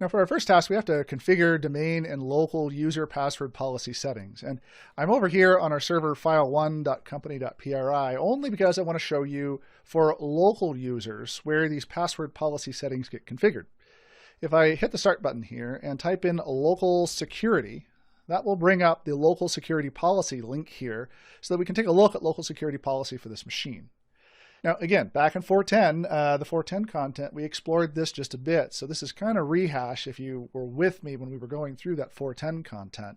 Now for our first task, we have to configure domain and local user password policy settings. And I'm over here on our server file1.company.pri only because I want to show you for local users where these password policy settings get configured. If I hit the start button here and type in local security, that will bring up the local security policy link here so that we can take a look at local security policy for this machine. Now, again, back in 4.10, the 4.10 content, we explored this just a bit. So this is kind of rehash if you were with me when we were going through that 4.10 content.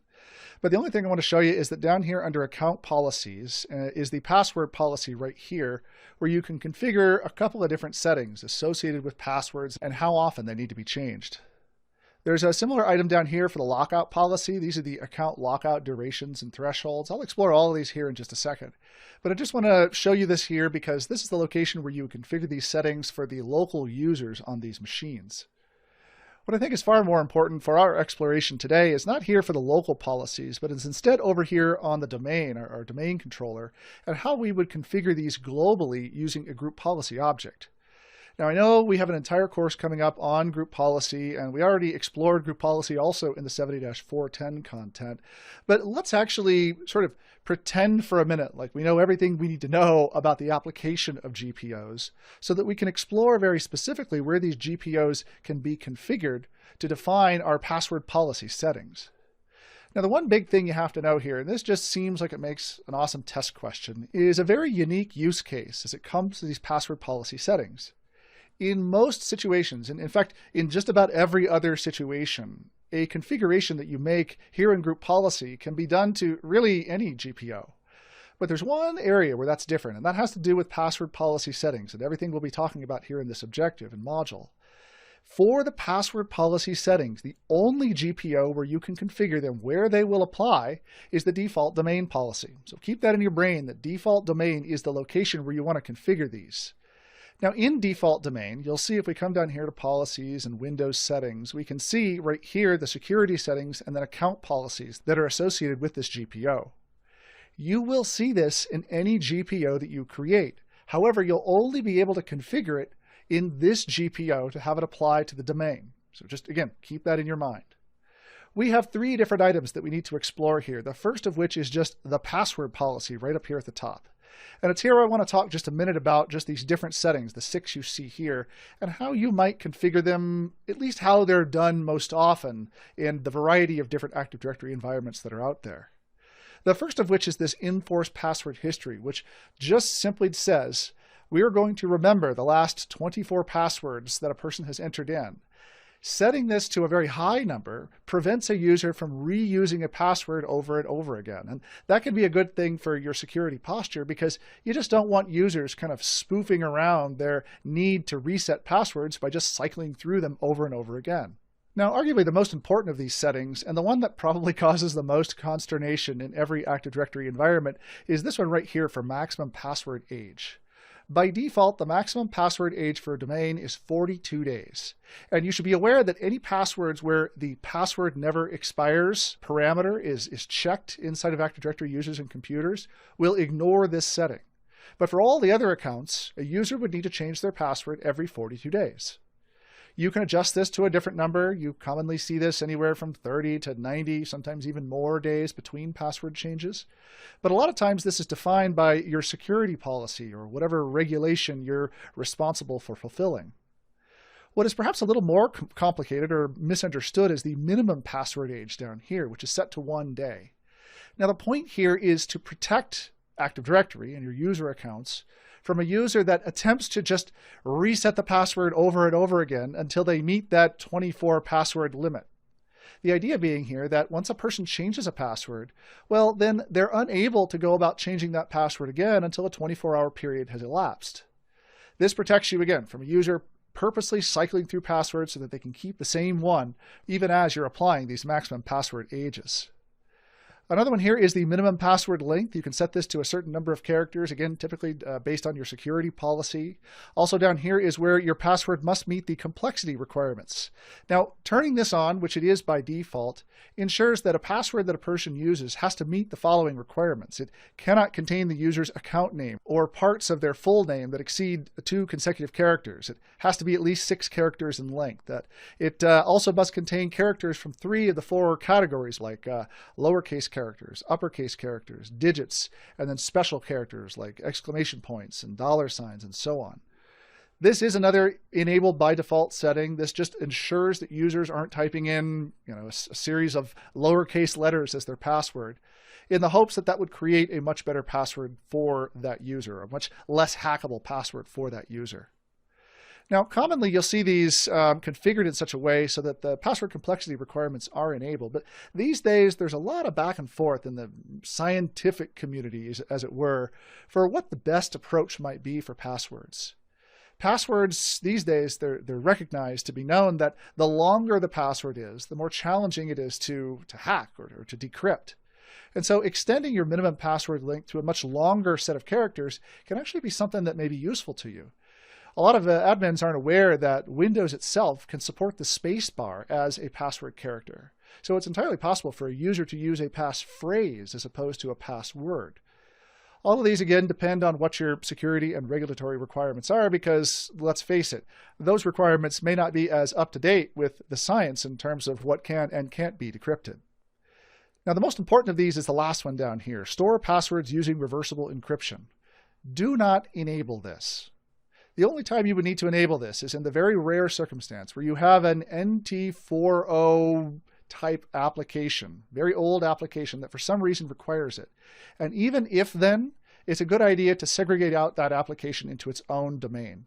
But the only thing I want to show you is that down here under account policies is the password policy right here, where you can configure a couple of different settings associated with passwords and how often they need to be changed. There's a similar item down here for the lockout policy. These are the account lockout durations and thresholds. I'll explore all of these here in just a second. But I just want to show you this here because this is the location where you configure these settings for the local users on these machines. What I think is far more important for our exploration today is not here for the local policies, but is instead over here on the domain, our domain controller, and how we would configure these globally using a group policy object. Now, I know we have an entire course coming up on group policy, and we already explored group policy also in the 70-410 content. But let's actually sort of pretend for a minute like we know everything we need to know about the application of GPOs so that we can explore very specifically where these GPOs can be configured to define our password policy settings. Now, the one big thing you have to know here, and this just seems like it makes an awesome test question, is a very unique use case as it comes to these password policy settings. In most situations, and in fact, in just about every other situation, a configuration that you make here in group policy can be done to really any GPO. But there's one area where that's different, and that has to do with password policy settings and everything we'll be talking about here in this objective and module. For the password policy settings, the only GPO where you can configure them where they will apply is the default domain policy. So keep that in your brain, that default domain is the location where you want to configure these. Now in default domain, you'll see if we come down here to policies and Windows settings, we can see right here the security settings and then account policies that are associated with this GPO. You will see this in any GPO that you create. However, you'll only be able to configure it in this GPO to have it apply to the domain. So just again, keep that in your mind. We have three different items that we need to explore here. The first of which is just the password policy right up here at the top. And it's here I want to talk just a minute about just these different settings, the 6 you see here, and how you might configure them, at least how they're done most often in the variety of different Active Directory environments that are out there. The first of which is this enforce password history, which just simply says, we are going to remember the last 24 passwords that a person has entered in. Setting this to a very high number prevents a user from reusing a password over and over again. And that can be a good thing for your security posture because you just don't want users kind of spoofing around their need to reset passwords by just cycling through them over and over again. Now, arguably the most important of these settings, and the one that probably causes the most consternation in every Active Directory environment, is this one right here for maximum password age. By default, the maximum password age for a domain is 42 days. And you should be aware that any passwords where the password never expires parameter is checked inside of Active Directory users and computers will ignore this setting. But for all the other accounts, a user would need to change their password every 42 days. You can adjust this to a different number. You commonly see this anywhere from 30 to 90, sometimes even more days between password changes. But a lot of times this is defined by your security policy or whatever regulation you're responsible for fulfilling. What is perhaps a little more complicated or misunderstood is the minimum password age down here, which is set to 1 day. Now the point here is to protect Active Directory and your user accounts from a user that attempts to just reset the password over and over again until they meet that 24 password limit. The idea being here that once a person changes a password, well, then they're unable to go about changing that password again until a 24-hour period has elapsed. This protects you again from a user purposely cycling through passwords so that they can keep the same one even as you're applying these maximum password ages. Another one here is the minimum password length. You can set this to a certain number of characters, again, typically based on your security policy. Also down here is where your password must meet the complexity requirements. Now, turning this on, which it is by default, ensures that a password that a person uses has to meet the following requirements. It cannot contain the user's account name or parts of their full name that exceed 2 consecutive characters. It has to be at least 6 characters in length. It also must contain characters from 3 of the 4 categories, like lowercase characters, uppercase characters, digits, and then special characters like exclamation points and dollar signs and so on. This is another enabled by default setting. This just ensures that users aren't typing in, a series of lowercase letters as their password, in the hopes that that would create a much better password for that user, a much less hackable password for that user. Now, commonly you'll see these configured in such a way so that the password complexity requirements are enabled. But these days, there's a lot of back and forth in the scientific community, as it were, for what the best approach might be for passwords. Passwords these days, they're recognized to be known that the longer the password is, the more challenging it is to hack or to decrypt. And so extending your minimum password length to a much longer set of characters can actually be something that may be useful to you. A lot of admins aren't aware that Windows itself can support the spacebar as a password character. So it's entirely possible for a user to use a passphrase as opposed to a password. All of these, again, depend on what your security and regulatory requirements are because, let's face it, those requirements may not be as up-to-date with the science in terms of what can and can't be decrypted. Now, the most important of these is the last one down here. Store passwords using reversible encryption. Do not enable this. The only time you would need to enable this is in the very rare circumstance where you have an NT40 type application, very old application that for some reason requires it. And even if then, it's a good idea to segregate out that application into its own domain.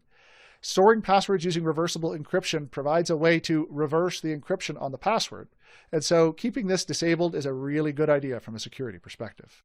Storing passwords using reversible encryption provides a way to reverse the encryption on the password. And so keeping this disabled is a really good idea from a security perspective.